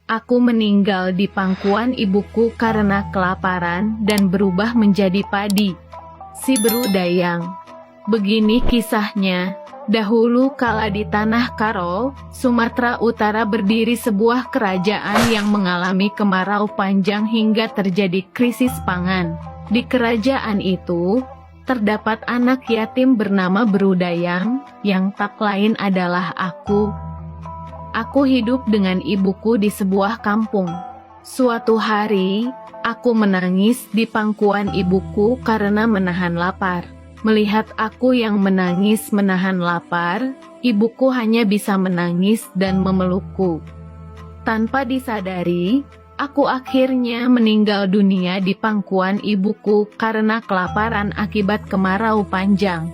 Aku meninggal di pangkuan ibuku karena kelaparan dan berubah menjadi padi. Si Berudayang. Begini kisahnya. Dahulu kala di Tanah Karo, Sumatera Utara berdiri sebuah kerajaan yang mengalami kemarau panjang hingga terjadi krisis pangan. Di kerajaan itu, terdapat anak yatim bernama Berudayang, yang tak lain adalah aku. Aku hidup dengan ibuku di sebuah kampung. Suatu hari, aku menangis di pangkuan ibuku karena menahan lapar. Melihat aku yang menangis menahan lapar, ibuku hanya bisa menangis dan memelukku. Tanpa disadari, aku akhirnya meninggal dunia di pangkuan ibuku karena kelaparan akibat kemarau panjang.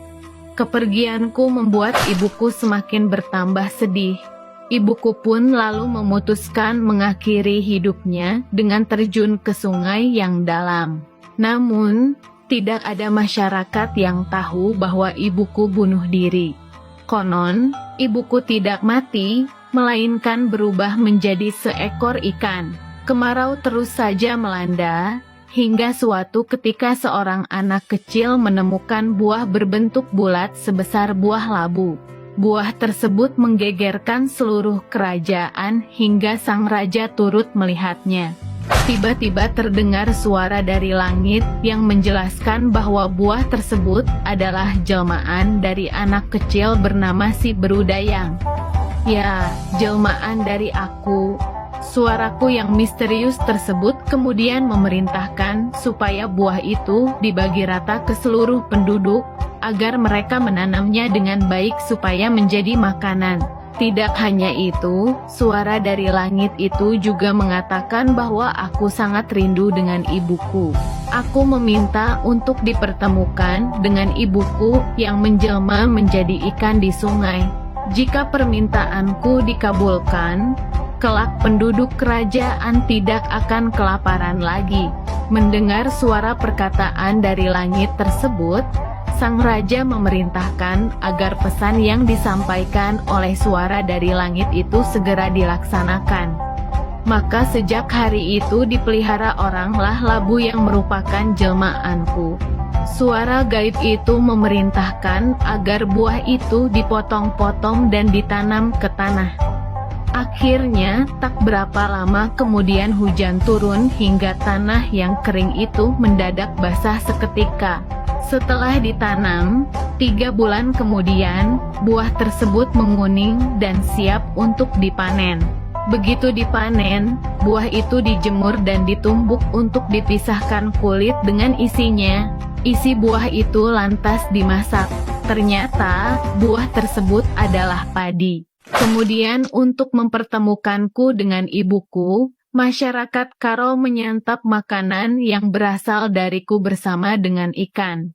Kepergianku membuat ibuku semakin bertambah sedih. Ibuku pun lalu memutuskan mengakhiri hidupnya dengan terjun ke sungai yang dalam. Namun, tidak ada masyarakat yang tahu bahwa ibuku bunuh diri. Konon, ibuku tidak mati, melainkan berubah menjadi seekor ikan. Kemarau terus saja melanda, hingga suatu ketika seorang anak kecil menemukan buah berbentuk bulat sebesar buah labu. Buah tersebut menggegerkan seluruh kerajaan hingga sang raja turut melihatnya. Tiba-tiba terdengar suara dari langit yang menjelaskan bahwa buah tersebut adalah jelmaan dari anak kecil bernama si Berudayang. Ya, jelmaan dari aku. Suaraku yang misterius tersebut kemudian memerintahkan supaya buah itu dibagi rata ke seluruh penduduk, agar mereka menanamnya dengan baik supaya menjadi makanan. Tidak hanya itu, suara dari langit itu juga mengatakan bahwa aku sangat rindu dengan ibuku. Aku meminta untuk dipertemukan dengan ibuku yang menjelma menjadi ikan di sungai. Jika permintaanku dikabulkan, kelak penduduk kerajaan tidak akan kelaparan lagi. Mendengar suara perkataan dari langit tersebut, sang raja memerintahkan agar pesan yang disampaikan oleh suara dari langit itu segera dilaksanakan. Maka sejak hari itu dipelihara oranglah labu yang merupakan jelmaanku. Suara gaib itu memerintahkan agar buah itu dipotong-potong dan ditanam ke tanah. Akhirnya, tak berapa lama kemudian hujan turun hingga tanah yang kering itu mendadak basah seketika. Setelah ditanam, 3 bulan kemudian, buah tersebut menguning dan siap untuk dipanen. Begitu dipanen, buah itu dijemur dan ditumbuk untuk dipisahkan kulit dengan isinya. Isi buah itu lantas dimasak. Ternyata, buah tersebut adalah padi. Kemudian untuk mempertemukanku dengan ibuku, masyarakat Karo menyantap makanan yang berasal dariku bersama dengan ikan.